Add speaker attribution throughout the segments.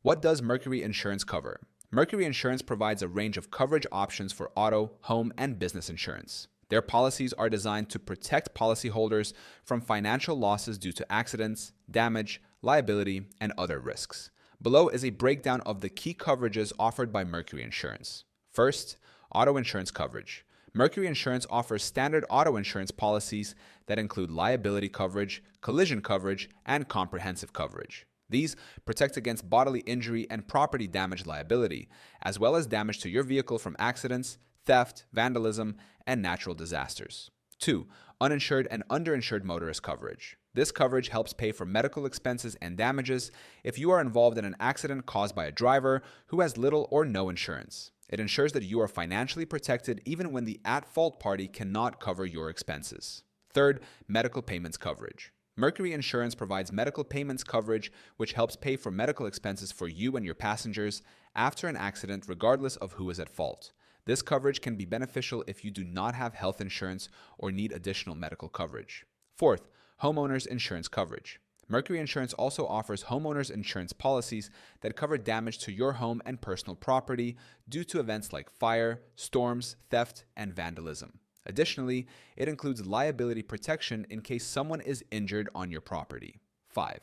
Speaker 1: What does Mercury Insurance cover? Mercury Insurance provides a range of coverage options for auto, home, and business insurance. Their policies are designed to protect policyholders from financial losses due to accidents, damage, liability, and other risks. Below is a breakdown of the key coverages offered by Mercury Insurance. First, auto insurance coverage. Mercury Insurance offers standard auto insurance policies that include liability coverage, collision coverage, and comprehensive coverage. These protect against bodily injury and property damage liability, as well as damage to your vehicle from accidents, theft, vandalism, and natural disasters. 2. Uninsured and underinsured motorist coverage. This coverage helps pay for medical expenses and damages if you are involved in an accident caused by a driver who has little or no insurance. It ensures that you are financially protected even when the at-fault party cannot cover your expenses. Third, medical payments coverage. Mercury Insurance provides medical payments coverage, which helps pay for medical expenses for you and your passengers after an accident, regardless of who is at fault. This coverage can be beneficial if you do not have health insurance or need additional medical coverage. Fourth, homeowners insurance coverage. Mercury Insurance also offers homeowners insurance policies that cover damage to your home and personal property due to events like fire, storms, theft, and vandalism. Additionally, it includes liability protection in case someone is injured on your property. 5.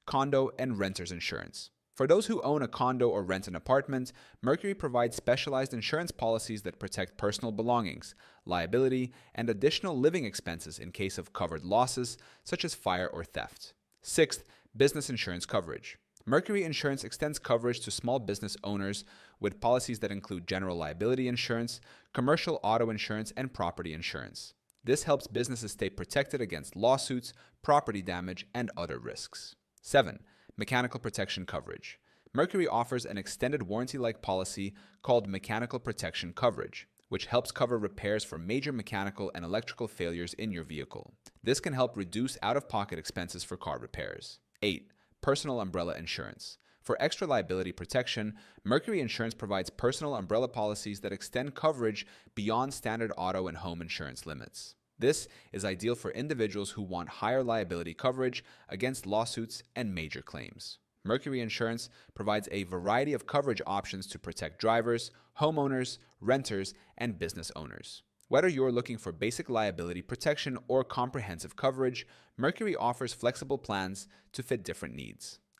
Speaker 1: Condo and renters insurance. For those who own a condo or rent an apartment, Mercury provides specialized insurance policies that protect personal belongings, liability, and additional living expenses in case of covered losses, such as fire or theft. 6th, business insurance coverage. Mercury Insurance extends coverage to small business owners with policies that include general liability insurance, commercial auto insurance, and property insurance. This helps businesses stay protected against lawsuits, property damage, and other risks. 7. Mechanical protection coverage. Mercury offers an extended warranty-like policy called mechanical protection coverage, which helps cover repairs for major mechanical and electrical failures in your vehicle. This can help reduce out-of-pocket expenses for car repairs. 8. Personal umbrella insurance. For extra liability protection, Mercury Insurance provides personal umbrella policies that extend coverage beyond standard auto and home insurance limits. This is ideal for individuals who want higher liability coverage against lawsuits and major claims. Mercury Insurance provides a variety of coverage options to protect drivers, homeowners, renters, and business owners. Whether you're looking for basic liability protection or comprehensive coverage, Mercury offers flexible plans to fit different needs.